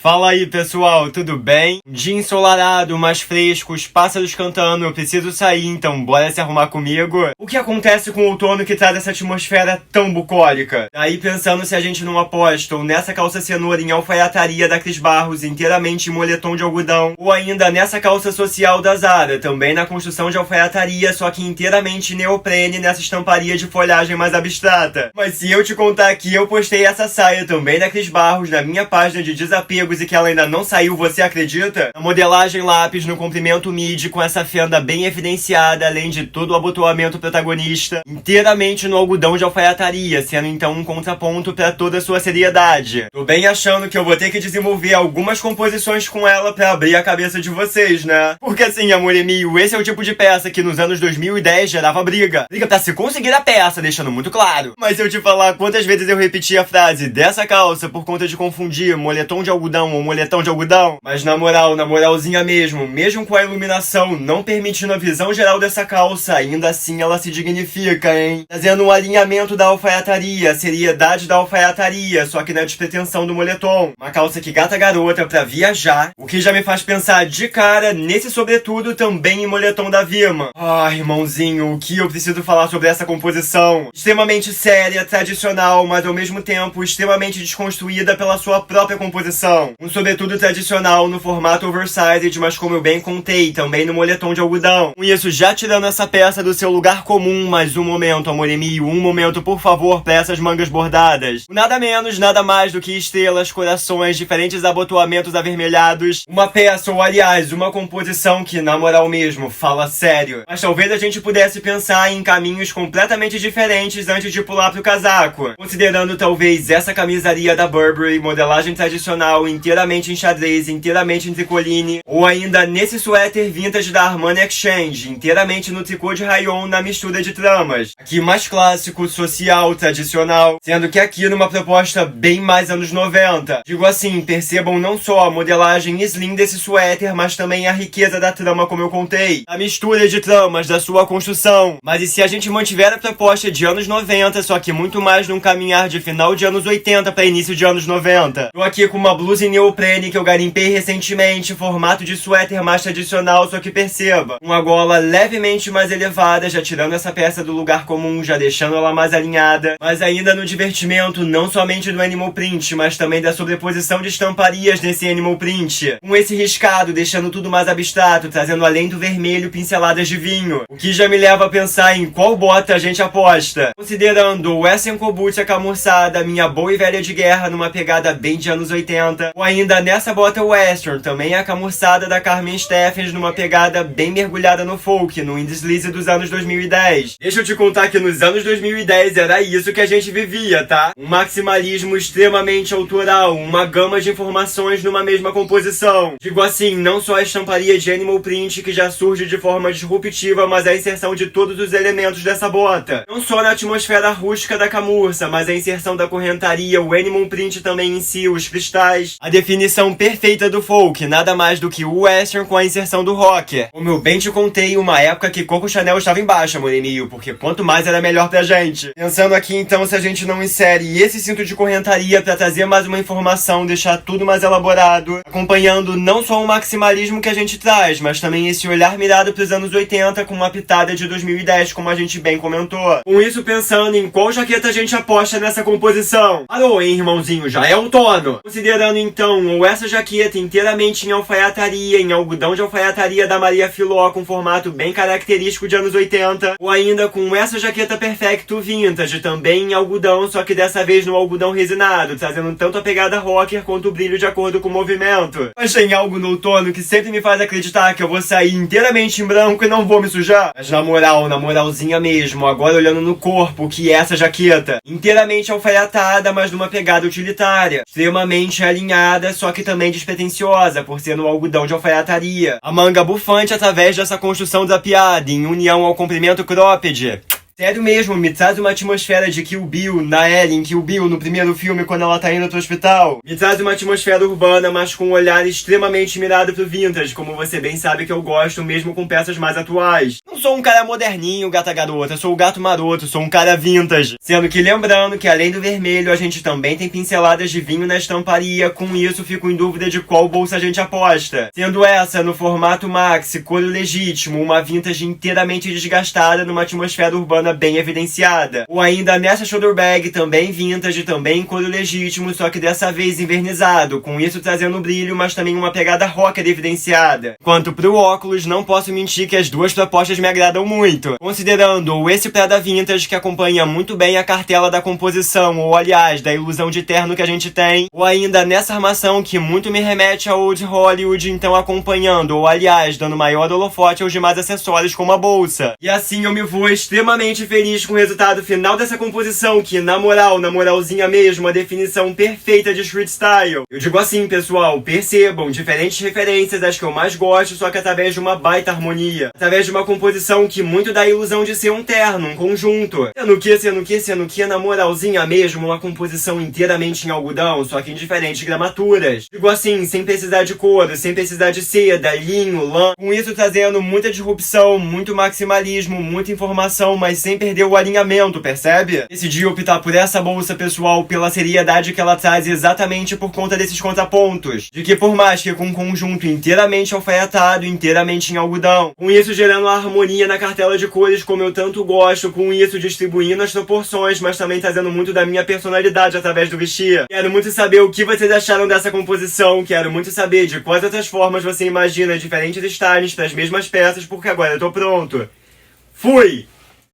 Fala aí, pessoal, tudo bem? Um dia ensolarado, mais fresco, os pássaros cantando, eu preciso sair, então bora se arrumar comigo? O que acontece com o outono que traz essa atmosfera tão bucólica? Daí pensando se a gente não aposta ou nessa calça cenoura em alfaiataria da Cris Barros, inteiramente em moletom de algodão, ou ainda nessa calça social da Zara, também na construção de alfaiataria, só que inteiramente neoprene nessa estamparia de folhagem mais abstrata. Mas se eu te contar que eu postei essa saia também da Cris Barros na minha página de desapegos e que ela ainda não saiu, você acredita? A modelagem lápis no comprimento midi com essa fenda bem evidenciada, além de todo o abotoamento protagonista, inteiramente no algodão de alfaiataria, sendo então um contraponto pra toda a sua seriedade. Tô bem achando que eu vou ter que desenvolver algumas composições com ela pra abrir a cabeça de vocês, né? Porque assim, amor Emil, esse é o tipo de peça que nos anos 2010 gerava briga. Briga pra se conseguir a peça, deixando muito claro. Mas se eu te falar quantas vezes eu repeti a frase dessa calça por conta de confundir moletom de algodão ou moletão de algodão, mas na moralzinha mesmo com a iluminação não permitindo a visão geral dessa calça, ainda assim ela se dignifica, hein? Trazendo um alinhamento da alfaiataria, a seriedade da alfaiataria, só que na despretensão do moletom. Uma calça que gata garota pra viajar, o que já me faz pensar de cara nesse sobretudo também em moletom da Vima. Irmãozinho, o que eu preciso falar sobre essa composição? Extremamente séria, tradicional, mas ao mesmo tempo extremamente desconstruída pela sua própria composição. Um sobretudo tradicional no formato oversized, mas como eu bem contei, também no moletom de algodão. Com isso, já tirando essa peça do seu lugar comum, mas um momento, amor Emil, um momento, por favor, pra essas mangas bordadas. Nada menos, nada mais do que estrelas, corações, diferentes abotoamentos avermelhados. Uma peça, ou aliás, uma composição que, na moral mesmo, fala sério. Mas talvez a gente pudesse pensar em caminhos completamente diferentes antes de pular pro casaco. Considerando talvez essa camisaria da Burberry, modelagem tradicional, inteiramente em xadrez, inteiramente em tricoline, ou ainda nesse suéter vintage da Armani Exchange, inteiramente no tricô de rayon na mistura de tramas. Aqui mais clássico, social, tradicional, sendo que aqui numa proposta bem mais anos 90. Digo assim, percebam não só a modelagem slim desse suéter, mas também a riqueza da trama como eu contei, a mistura de tramas da sua construção. Mas e se a gente mantiver a proposta de anos 90, só que muito mais num caminhar de final de anos 80 para início de anos 90? Tô aqui com uma blusa em neoprene que eu garimpei recentemente, formato de suéter mais tradicional, só que perceba, uma gola levemente mais elevada, já tirando essa peça do lugar comum, já deixando ela mais alinhada, mas ainda no divertimento, não somente do animal print, mas também da sobreposição de estamparias nesse animal print, com esse riscado, deixando tudo mais abstrato, trazendo além do vermelho pinceladas de vinho, o que já me leva a pensar em qual bota a gente aposta, considerando o Essenco Boot acamurçada, minha boa e velha de guerra numa pegada bem de anos 80, ou ainda nessa bota western, também a camurçada da Carmen Steffens numa pegada bem mergulhada no folk, no indie dos anos 2010. Deixa eu te contar que nos anos 2010 era isso que a gente vivia, tá? Um maximalismo extremamente autoral, uma gama de informações numa mesma composição. Digo assim, não só a estamparia de animal print que já surge de forma disruptiva, mas a inserção de todos os elementos dessa bota. Não só na atmosfera rústica da camurça, mas a inserção da correntaria, o animal print também em si, os cristais, a definição perfeita do folk, nada mais do que o western com a inserção do rocker. Como eu bem te contei, uma época que Coco Chanel estava em baixa, amor Emil, porque quanto mais era melhor pra gente. Pensando aqui então se a gente não insere esse cinto de correntaria pra trazer mais uma informação, deixar tudo mais elaborado, acompanhando não só o maximalismo que a gente traz, mas também esse olhar mirado pros anos 80 com uma pitada de 2010, como a gente bem comentou. Com isso pensando em qual jaqueta a gente aposta nessa composição. Alô, hein, irmãozinho, já é outono. Considerando então ou essa jaqueta inteiramente em alfaiataria, em algodão de alfaiataria da Maria Filó com formato bem característico de anos 80, ou ainda com essa jaqueta Perfecto Vintage, também em algodão, só que dessa vez no algodão resinado, trazendo tanto a pegada rocker quanto o brilho de acordo com o movimento. Mas tem algo no outono que sempre me faz acreditar que eu vou sair inteiramente em branco e não vou me sujar. Mas na moralzinha mesmo, agora olhando no corpo, que é essa jaqueta, inteiramente alfaiatada, mas numa pegada utilitária, extremamente alinhada, só que também despretensiosa, por ser no algodão de alfaiataria. A manga bufante através dessa construção desapiada, em união ao comprimento cropped. Sério mesmo, me traz uma atmosfera de Kill Bill, na Ellie, em Kill Bill, no primeiro filme, quando ela tá indo pro hospital. Me traz uma atmosfera urbana, mas com um olhar extremamente mirado pro vintage, como você bem sabe que eu gosto, mesmo com peças mais atuais. Não sou um cara moderninho, gata garota, sou o gato maroto, sou um cara vintage. Sendo que lembrando que além do vermelho, a gente também tem pinceladas de vinho na estamparia, com isso fico em dúvida de qual bolsa a gente aposta. Sendo essa no formato maxi, couro legítimo, uma vintage inteiramente desgastada numa atmosfera urbana bem evidenciada. Ou ainda nessa shoulder bag, também vintage, também em couro legítimo, só que dessa vez invernizado, com isso trazendo brilho, mas também uma pegada rocker evidenciada. Quanto pro óculos, não posso mentir que as duas propostas me agradam muito, considerando esse Prada Vintage que acompanha muito bem a cartela da composição, ou aliás, da ilusão de terno que a gente tem, ou ainda nessa armação que muito me remete a Old Hollywood, então acompanhando, ou aliás, dando maior holofote aos demais acessórios como a bolsa. E assim eu me vou extremamente feliz com o resultado final dessa composição, que na moralzinha mesmo, a definição perfeita de street style. Eu digo assim, pessoal, percebam, diferentes referências, as que eu mais gosto, só que através de uma baita harmonia. Através de uma composição que muito dá a ilusão de ser um terno, um conjunto. Sendo que, na moralzinha mesmo, uma composição inteiramente em algodão, só que em diferentes gramaturas. Digo assim, sem precisar de couro, sem precisar de seda, linho, lã. Com isso trazendo muita disrupção, muito maximalismo, muita informação, mas sem perder o alinhamento, percebe? Decidi optar por essa bolsa, pessoal, pela seriedade que ela traz exatamente por conta desses contrapontos. De que por mais que com um conjunto inteiramente alfaiatado, inteiramente em algodão, com isso gerando a harmonia na cartela de cores como eu tanto gosto, com isso distribuindo as proporções, mas também trazendo muito da minha personalidade através do vestir. Quero muito saber o que vocês acharam dessa composição, quero muito saber de quais outras formas você imagina diferentes styles para as mesmas peças, porque agora eu tô pronto. Fui!